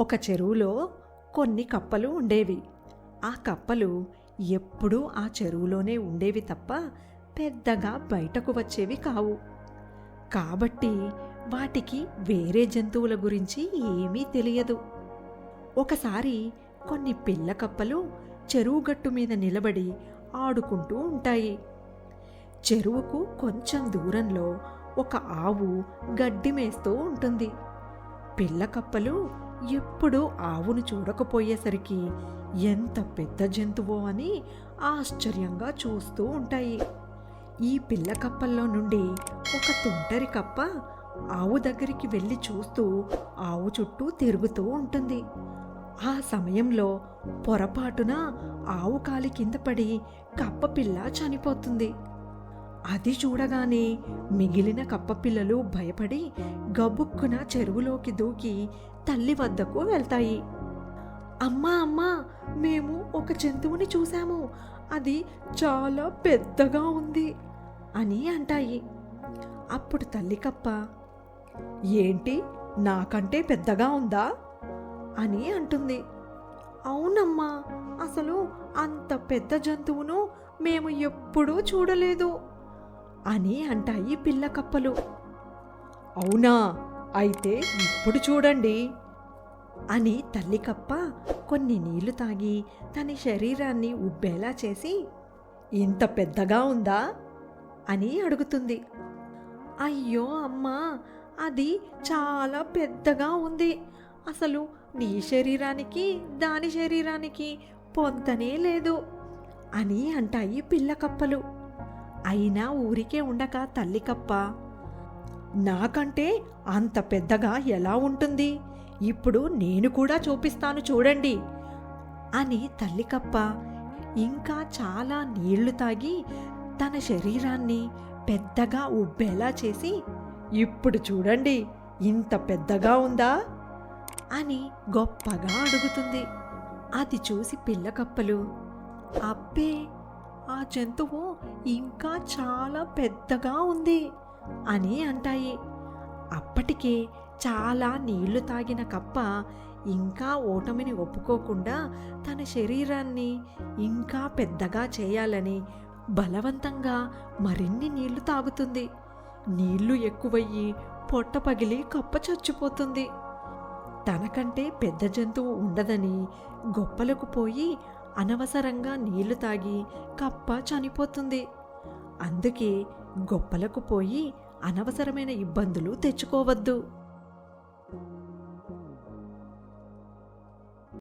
ఒక చెరువులో కొన్ని కప్పలు ఉండేవి. ఆ కప్పలు ఎప్పుడూ ఆ చెరువులోనే ఉండేవి తప్ప పెద్దగా బయటకు వచ్చేవి కావు. కాబట్టి వాటికి వేరే జంతువుల గురించి ఏమీ తెలియదు. ఒకసారి కొన్ని పిల్ల కప్పలు చెరువు గట్టు మీద నిలబడి ఆడుకుంటూ ఉంటాయి. చెరువుకు కొంచెం దూరంలో ఒక ఆవు గడ్డి మేస్తూ ఉంటుంది. పిల్ల కప్పలు ఎప్పుడూ ఆవును చూడకపోయేసరికి ఎంత పెద్ద జంతువో అని ఆశ్చర్యంగా చూస్తూ ఉంటాయి. ఈ పిల్ల కప్పల్లో నుండి ఒక తుంటరి కప్ప ఆవు దగ్గరికి వెళ్ళి చూస్తూ ఆవు చుట్టూ తిరుగుతూ ఉంటుంది. ఆ సమయంలో పొరపాటున ఆవు కాలి కింద పడి కప్పపిల్ల చనిపోతుంది. అది చూడగానే మిగిలిన కప్పపిల్లలు భయపడి గబుక్కున చెరువులోకి దూకి తల్లి వద్దకు వెళ్తాయి. అమ్మా అమ్మా, మేము ఒక జంతువుని చూశాము, అది చాలా పెద్దగా ఉంది అని అంటాయి. అప్పుడు తల్లి కప్ప, ఏంటి, నాకంటే పెద్దగా ఉందా అని అంటుంది. అవునమ్మా, అసలు అంత పెద్ద జంతువును మేము ఎప్పుడూ చూడలేదు అని అంటాయి పిల్ల కప్పలు. అవునా, అయితే ఇప్పుడు చూడండి అని తల్లి కప్ప కొన్ని నీళ్లు తాగి తన శరీరాన్ని ఉబ్బేలా చేసి, ఇంత పెద్దగా ఉందా అని అడుగుతుంది. అయ్యో అమ్మా, అది చాలా పెద్దగా ఉంది, అసలు నీ శరీరానికి దాని శరీరానికి పొంతనే లేదు అని అంటాయి పిల్ల కప్పలు. అయినా ఊరికే ఉండక తల్లి కప్ప, నాకంటే అంత పెద్దగా ఎలా ఉంటుంది, ఇప్పుడు నేను కూడా చూపిస్తాను చూడండి అని తల్లి కప్ప ఇంకా చాలా నీళ్లు తాగి తన శరీరాన్ని పెద్దగా ఉబ్బేలా చేసి, ఇప్పుడు చూడండి ఇంత పెద్దగా ఉందా అని గొప్పగా అడుగుతుంది. అది చూసి పిల్ల కప్పలు, అబ్బే, ఆ జంతువు ఇంకా చాలా పెద్దగా ఉంది అని అంటాయి. అప్పటికే చాలా నీళ్లు తాగిన కప్ప ఇంకా ఓటమిని ఒప్పుకోకుండా తన శరీరాన్ని ఇంకా పెద్దగా చేయాలని బలవంతంగా మరిన్ని నీళ్లు తాగుతుంది. నీళ్లు ఎక్కువయ్యి పొట్ట పగిలి కప్ప చచ్చిపోతుంది. తనకంటే పెద్ద జంతువు ఉండదని గొప్పలకు పోయి అనవసరంగా నీళ్లు తాగి కప్ప చనిపోతుంది. అందుకే గొప్పలకు పోయి అనవసరమైన ఇబ్బందులు తెచ్చుకోవద్దు.